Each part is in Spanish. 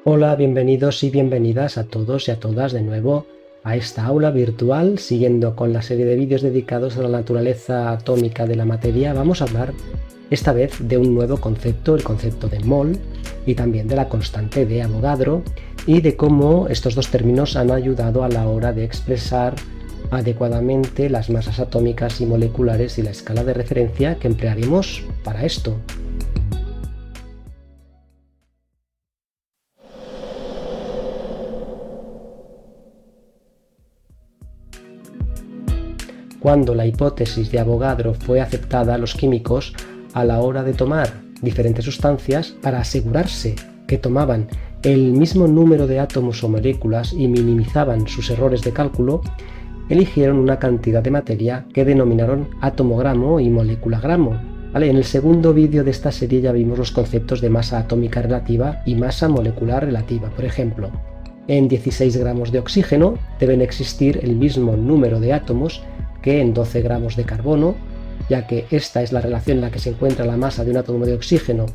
Hola, bienvenidos y bienvenidas a todos y a todas de nuevo a esta aula virtual. Siguiendo con la serie de vídeos dedicados a la naturaleza atómica de la materia, vamos a hablar esta vez de un nuevo concepto, el concepto de mol, y también de la constante de Avogadro, y de cómo estos dos términos han ayudado a la hora de expresar adecuadamente las masas atómicas y moleculares y la escala de referencia que emplearemos para esto. Cuando la hipótesis de Avogadro fue aceptada, los químicos, a la hora de tomar diferentes sustancias, para asegurarse que tomaban el mismo número de átomos o moléculas y minimizaban sus errores de cálculo, eligieron una cantidad de materia que denominaron átomo-gramo y molécula-gramo. En el segundo vídeo de esta serie ya vimos los conceptos de masa atómica relativa y masa molecular relativa. Por ejemplo, en 16 gramos de oxígeno deben existir el mismo número de átomos que en 12 gramos de carbono, ya que esta es la relación en la que se encuentra la masa de un átomo de oxígeno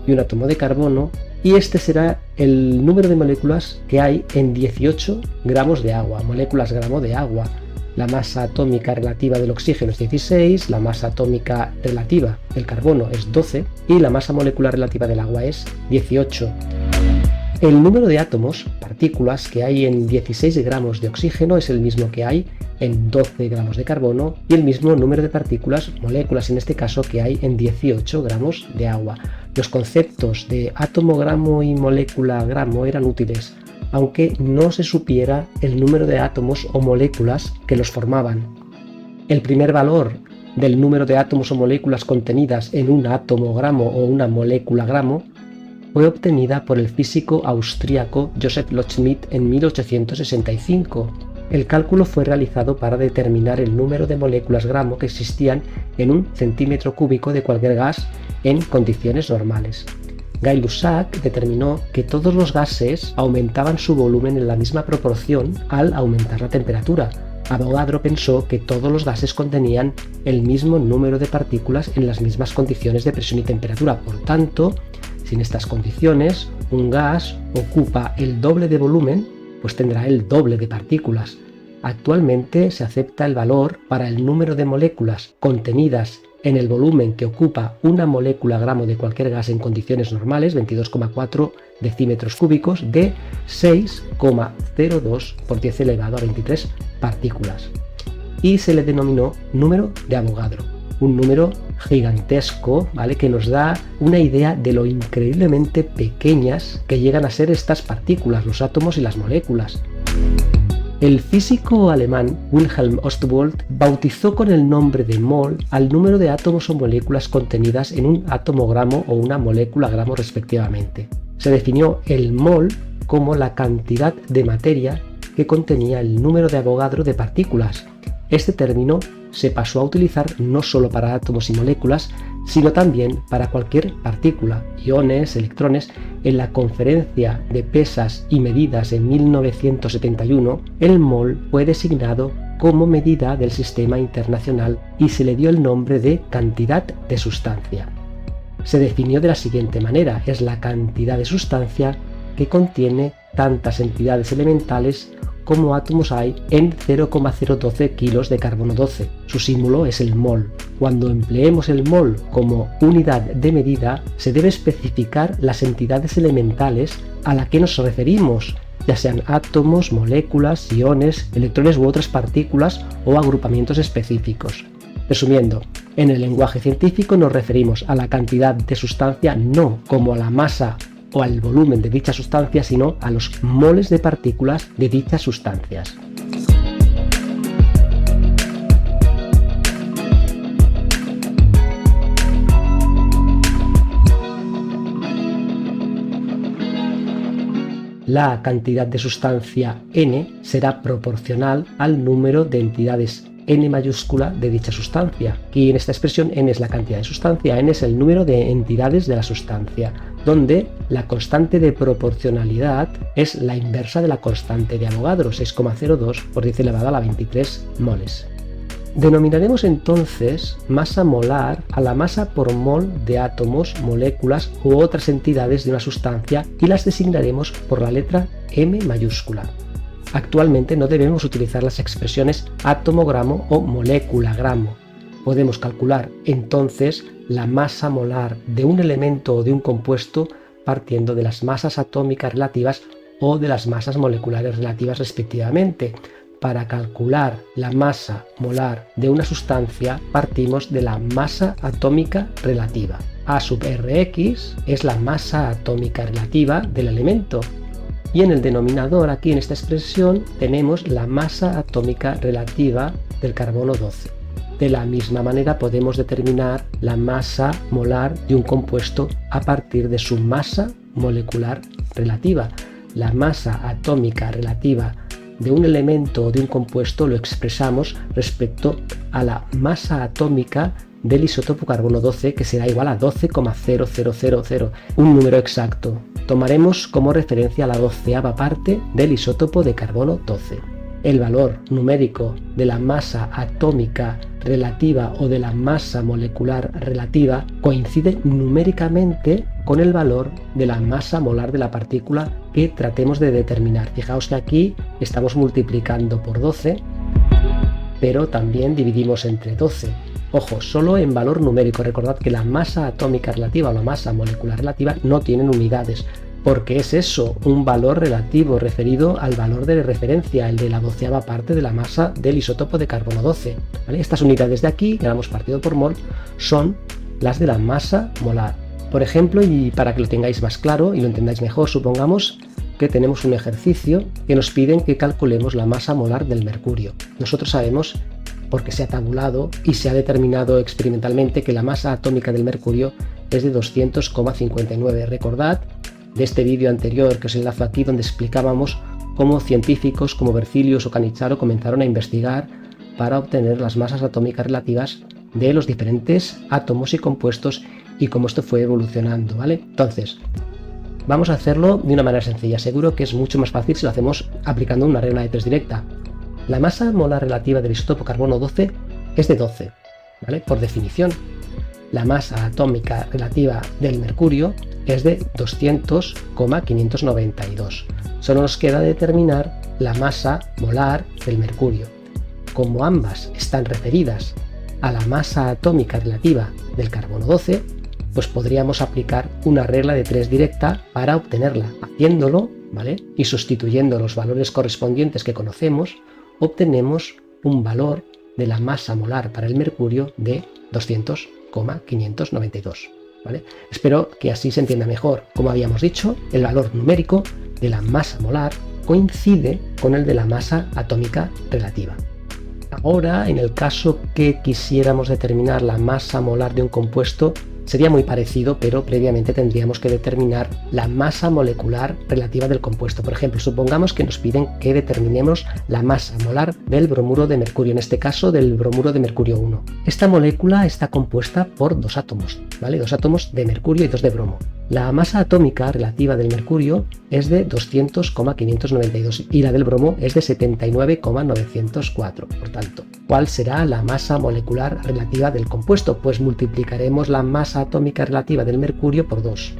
y un átomo de carbono, y este será el número de moléculas que hay en 18 gramos de agua, moléculas gramo de agua. La masa atómica relativa del oxígeno es 16, la masa atómica relativa del carbono es 12 y la masa molecular relativa del agua es 18. El número de átomos, partículas, que hay en 16 gramos de oxígeno es el mismo que hay en 12 gramos de carbono y el mismo número de partículas, moléculas en este caso, que hay en 18 gramos de agua. Los conceptos de átomo gramo y molécula gramo eran útiles, aunque no se supiera el número de átomos o moléculas que los formaban. El primer valor del número de átomos o moléculas contenidas en un átomo gramo o una molécula gramo fue obtenida por el físico austríaco Joseph Loh Schmidt en 1865. El cálculo fue realizado para determinar el número de moléculas gramo que existían en un centímetro cúbico de cualquier gas en condiciones normales. Gay-Lussac determinó que todos los gases aumentaban su volumen en la misma proporción al aumentar la temperatura. Avogadro pensó que todos los gases contenían el mismo número de partículas en las mismas condiciones de presión y temperatura. Por tanto, si en estas condiciones un gas ocupa el doble de volumen, pues tendrá el doble de partículas. Actualmente se acepta el valor para el número de moléculas contenidas en el volumen que ocupa una molécula gramo de cualquier gas en condiciones normales, 22,4 decímetros cúbicos, de 6,02 por 10 elevado a 23 partículas. Y se le denominó número de Avogadro, un número gigantesco, ¿vale?, que nos da una idea de lo increíblemente pequeñas que llegan a ser estas partículas, los átomos y las moléculas. El físico alemán Wilhelm Ostwald bautizó con el nombre de mol al número de átomos o moléculas contenidas en un átomo gramo o una molécula gramo respectivamente. Se definió el mol como la cantidad de materia que contenía el número de Avogadro de partículas. Este término se pasó a utilizar no solo para átomos y moléculas, sino también para cualquier partícula, iones, electrones. En la Conferencia de Pesas y Medidas en 1971, el mol fue designado como medida del sistema internacional y se le dio el nombre de cantidad de sustancia. Se definió de la siguiente manera: es la cantidad de sustancia que contiene tantas entidades elementales como átomos hay en 0,012 kilos de carbono 12. Su símbolo es el mol. Cuando empleemos el mol como unidad de medida, se debe especificar las entidades elementales a las que nos referimos, ya sean átomos, moléculas, iones, electrones u otras partículas o agrupamientos específicos. Resumiendo, en el lenguaje científico nos referimos a la cantidad de sustancia no como a la masa o al volumen de dicha sustancia, sino a los moles de partículas de dichas sustancias. La cantidad de sustancia n será proporcional al número de entidades n mayúscula de dicha sustancia. Aquí en esta expresión n es la cantidad de sustancia, n es el número de entidades de la sustancia, donde la constante de proporcionalidad es la inversa de la constante de Avogadro, 6,02 por 10 elevado a la 23 moles. Denominaremos entonces masa molar a la masa por mol de átomos, moléculas u otras entidades de una sustancia y las designaremos por la letra M mayúscula. Actualmente no debemos utilizar las expresiones átomo-gramo o molécula-gramo. Podemos calcular entonces la masa molar de un elemento o de un compuesto partiendo de las masas atómicas relativas o de las masas moleculares relativas respectivamente. Para calcular la masa molar de una sustancia partimos de la masa atómica relativa. A sub Rx es la masa atómica relativa del elemento. Y en el denominador, aquí en esta expresión, tenemos la masa atómica relativa del carbono 12. De la misma manera podemos determinar la masa molar de un compuesto a partir de su masa molecular relativa. La masa atómica relativa de un elemento o de un compuesto lo expresamos respecto a la masa atómica del isótopo carbono 12, que será igual a 12,0000, un número exacto. Tomaremos como referencia la 12ª parte del isótopo de carbono 12. El valor numérico de la masa atómica relativa o de la masa molecular relativa coincide numéricamente con el valor de la masa molar de la partícula que tratemos de determinar. Fijaos que aquí estamos multiplicando por 12, pero también dividimos entre 12. Ojo, solo en valor numérico. Recordad que la masa atómica relativa o la masa molecular relativa no tienen unidades, porque es eso, un valor relativo referido al valor de referencia, el de la 12ª parte de la masa del isótopo de carbono 12. ¿Vale? Estas unidades de aquí, que la hemos partido por mol, son las de la masa molar. Por ejemplo, y para que lo tengáis más claro y lo entendáis mejor, supongamos que tenemos un ejercicio que nos piden que calculemos la masa molar del mercurio. Nosotros sabemos, porque se ha tabulado y se ha determinado experimentalmente, que la masa atómica del mercurio es de 200,59. Recordad de este vídeo anterior que os enlazo aquí, donde explicábamos cómo científicos como Berzelius o Cannizzaro comenzaron a investigar para obtener las masas atómicas relativas de los diferentes átomos y compuestos y cómo esto fue evolucionando, ¿vale? Entonces, vamos a hacerlo de una manera sencilla. Seguro que es mucho más fácil si lo hacemos aplicando una regla de 3 directa. La masa molar relativa del isótopo carbono 12 es de 12, ¿vale? Por definición. La masa atómica relativa del mercurio es de 200,592. Solo nos queda determinar la masa molar del mercurio. Como ambas están referidas a la masa atómica relativa del carbono 12, pues podríamos aplicar una regla de 3 directa para obtenerla. Haciéndolo, ¿vale? Y sustituyendo los valores correspondientes que conocemos, obtenemos un valor de la masa molar para el mercurio de 200,592. ¿Vale? Espero que así se entienda mejor. Como habíamos dicho, el valor numérico de la masa molar coincide con el de la masa atómica relativa. Ahora, en el caso que quisiéramos determinar la masa molar de un compuesto, sería muy parecido, pero previamente tendríamos que determinar la masa molecular relativa del compuesto. Por ejemplo, supongamos que nos piden que determinemos la masa molar del bromuro de mercurio, en este caso del bromuro de mercurio 1. Esta molécula está compuesta por 2 átomos, ¿vale? 2 átomos de mercurio y 2 de bromo. La masa atómica relativa del mercurio es de 200,592 y la del bromo es de 79,904. Por tanto, ¿cuál será la masa molecular relativa del compuesto? Pues multiplicaremos la masa atómica relativa del mercurio por 2,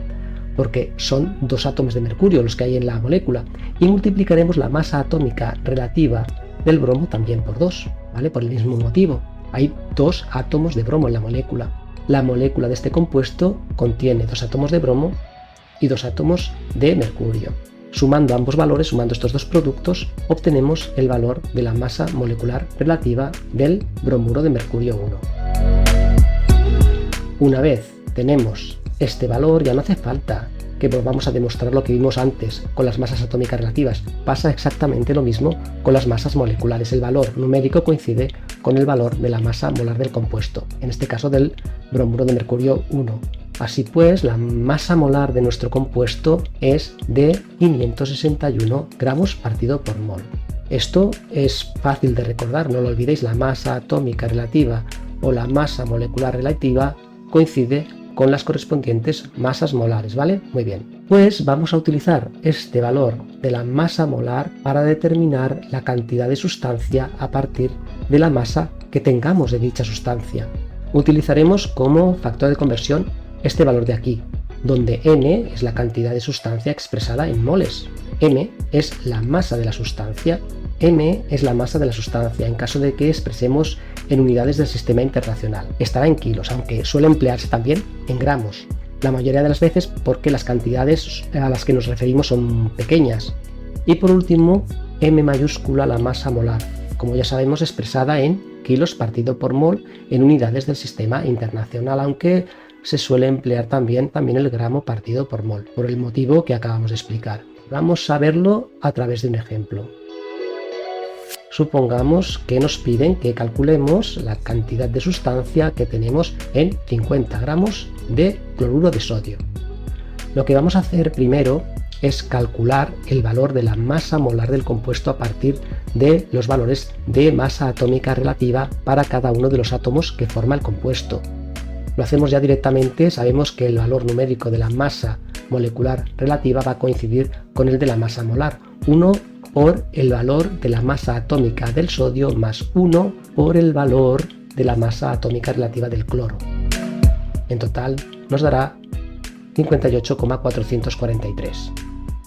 porque son 2 átomos de mercurio los que hay en la molécula, y multiplicaremos la masa atómica relativa del bromo también por 2, ¿vale? Por el mismo motivo. Hay 2 átomos de bromo en la molécula. La molécula de este compuesto contiene 2 átomos de bromo y 2 átomos de mercurio. Sumando ambos valores, sumando estos 2 productos, obtenemos el valor de la masa molecular relativa del bromuro de mercurio 1. Una vez tenemos este valor, ya no hace falta que volvamos a demostrar lo que vimos antes con las masas atómicas relativas. Pasa exactamente lo mismo con las masas moleculares. El valor numérico coincide con el valor de la masa molar del compuesto, en este caso del bromuro de mercurio 1. Así pues, la masa molar de nuestro compuesto es de 561 gramos partido por mol. Esto es fácil de recordar, no lo olvidéis, la masa atómica relativa o la masa molecular relativa coincide con las correspondientes masas molares, ¿vale? Muy bien. Pues vamos a utilizar este valor de la masa molar para determinar la cantidad de sustancia a partir de la masa que tengamos de dicha sustancia. Utilizaremos como factor de conversión este valor de aquí, donde n es la cantidad de sustancia expresada en moles. M es la masa de la sustancia. M es la masa de la sustancia en caso de que expresemos en unidades del sistema internacional. Estará en kilos, aunque suele emplearse también en gramos. La mayoría de las veces porque las cantidades a las que nos referimos son pequeñas. Y por último, M mayúscula, la masa molar, como ya sabemos expresada en kilos partido por mol en unidades del sistema internacional, aunque se suele emplear también el gramo partido por mol, por el motivo que acabamos de explicar. Vamos a verlo a través de un ejemplo. Supongamos que nos piden que calculemos la cantidad de sustancia que tenemos en 50 gramos de cloruro de sodio. Lo que vamos a hacer primero es calcular el valor de la masa molar del compuesto a partir de los valores de masa atómica relativa para cada uno de los átomos que forma el compuesto. Lo hacemos ya directamente, sabemos que el valor numérico de la masa molecular relativa va a coincidir con el de la masa molar, 1 por el valor de la masa atómica del sodio más 1 por el valor de la masa atómica relativa del cloro. En total nos dará 58,443.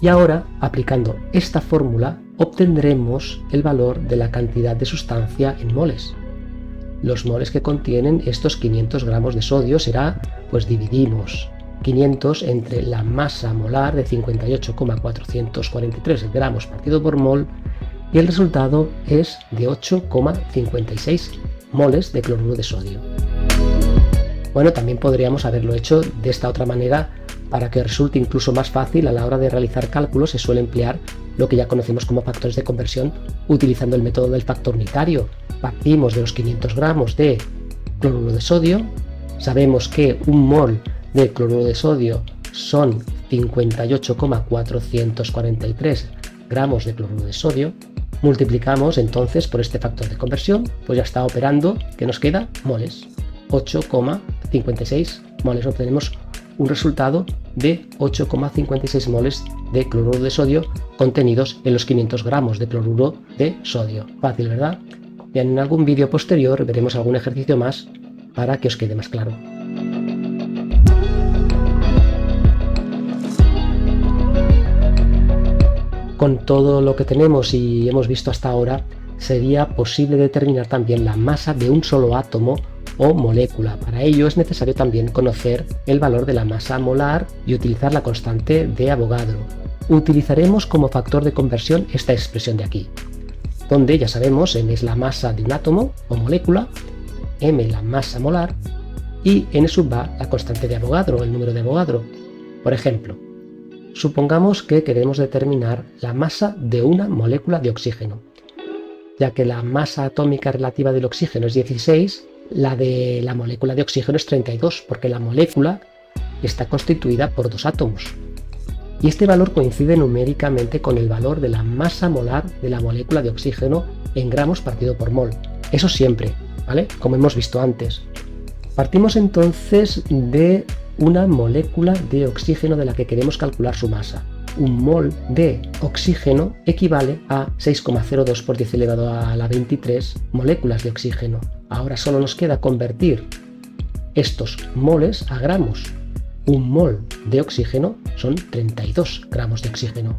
Y ahora, aplicando esta fórmula, obtendremos el valor de la cantidad de sustancia en moles. Los moles que contienen estos 500 gramos de sodio será, pues dividimos 500 entre la masa molar de 58,443 gramos partido por mol y el resultado es de 8,56 moles de cloruro de sodio. Bueno, también podríamos haberlo hecho de esta otra manera. Para que resulte incluso más fácil a la hora de realizar cálculos se suele emplear lo que ya conocemos como factores de conversión utilizando el método del factor unitario. Partimos de los 500 gramos de cloruro de sodio, sabemos que un mol de cloruro de sodio son 58,443 gramos de cloruro de sodio, multiplicamos entonces por este factor de conversión, pues ya está operando, que nos queda moles, 8,56 moles, obtenemos un resultado de 8,56 moles de cloruro de sodio contenidos en los 500 gramos de cloruro de sodio. Fácil, ¿verdad? Bien, en algún vídeo posterior veremos algún ejercicio más para que os quede más claro. Con todo lo que tenemos y hemos visto hasta ahora, sería posible determinar también la masa de un solo átomo o molécula. Para ello es necesario también conocer el valor de la masa molar y utilizar la constante de Avogadro. Utilizaremos como factor de conversión esta expresión de aquí, donde ya sabemos m es la masa de un átomo o molécula, m la masa molar y n sub va la constante de Avogadro, el número de Avogadro. Por ejemplo, supongamos que queremos determinar la masa de una molécula de oxígeno. Ya que la masa atómica relativa del oxígeno es 16, la de la molécula de oxígeno es 32, porque la molécula está constituida por dos átomos. Y este valor coincide numéricamente con el valor de la masa molar de la molécula de oxígeno en gramos partido por mol. Eso siempre, ¿vale? Como hemos visto antes. Partimos entonces de una molécula de oxígeno de la que queremos calcular su masa. Un mol de oxígeno equivale a 6,02 por 10 elevado a la 23 moléculas de oxígeno. Ahora solo nos queda convertir estos moles a gramos. Un mol de oxígeno son 32 gramos de oxígeno.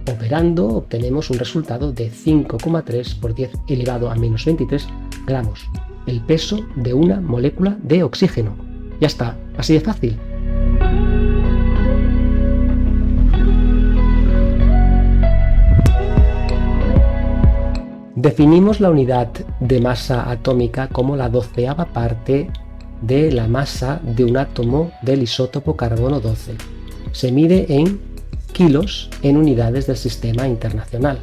Operando obtenemos un resultado de 5,3 por 10 elevado a menos 23 gramos, el peso de una molécula de oxígeno. Ya está, así de fácil. Definimos la unidad de masa atómica como la 12ª parte de la masa de un átomo del isótopo carbono 12. Se mide en kilos en unidades del sistema internacional.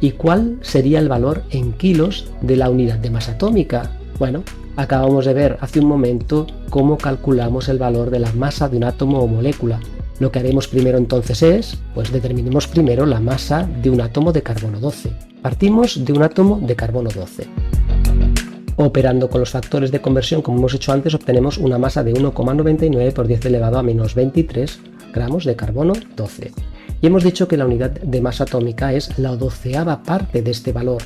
¿Y cuál sería el valor en kilos de la unidad de masa atómica? Bueno, acabamos de ver hace un momento cómo calculamos el valor de la masa de un átomo o molécula. Lo que haremos primero entonces es, pues determinemos primero la masa de un átomo de carbono 12. Partimos de un átomo de carbono 12. Operando con los factores de conversión como hemos hecho antes, obtenemos una masa de 1,99 por 10 elevado a menos 23 gramos de carbono 12. Y hemos dicho que la unidad de masa atómica es la 12ª parte de este valor.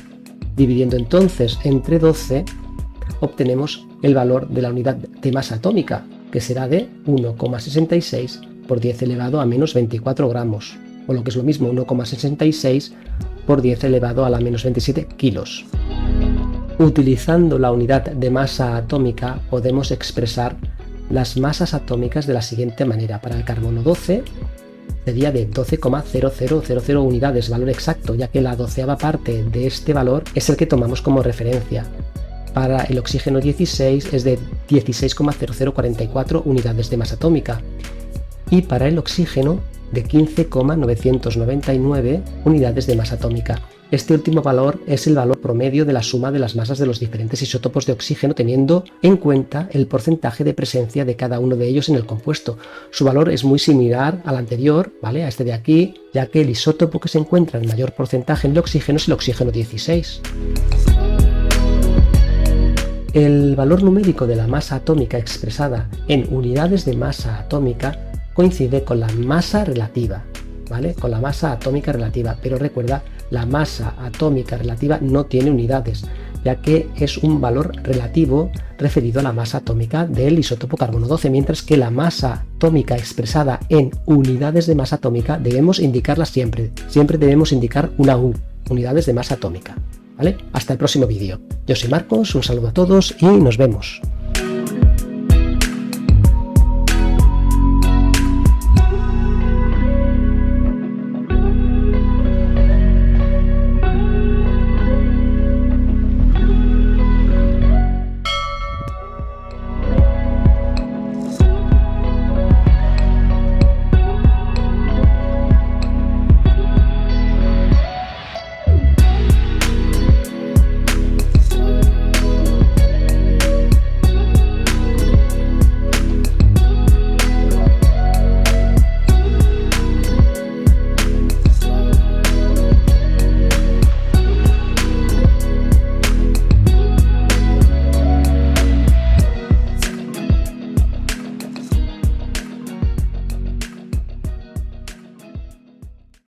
Dividiendo entonces entre 12, obtenemos el valor de la unidad de masa atómica, que será de 1,66 por 10 elevado a menos 24 gramos, o lo que es lo mismo, 1,66 por 10 elevado a la menos 27 kilos. Utilizando la unidad de masa atómica podemos expresar las masas atómicas de la siguiente manera. Para el carbono 12 sería de 12,0000 unidades, valor exacto, ya que la 12ª parte de este valor es el que tomamos como referencia. Para el oxígeno 16 es de 16,0044 unidades de masa atómica y para el oxígeno de 15,999 unidades de masa atómica. Este último valor es el valor promedio de la suma de las masas de los diferentes isótopos de oxígeno, teniendo en cuenta el porcentaje de presencia de cada uno de ellos en el compuesto. Su valor es muy similar al anterior, ¿vale? A este de aquí, ya que el isótopo que se encuentra en mayor porcentaje en el oxígeno es el oxígeno 16. El valor numérico de la masa atómica expresada en unidades de masa atómica coincide con la masa relativa, ¿vale? Con la masa atómica relativa, pero recuerda, la masa atómica relativa no tiene unidades, ya que es un valor relativo referido a la masa atómica del isótopo carbono 12, mientras que la masa atómica expresada en unidades de masa atómica debemos indicarla siempre debemos indicar una U, unidades de masa atómica, ¿vale? Hasta el próximo vídeo. Yo soy Marcos, un saludo a todos y nos vemos.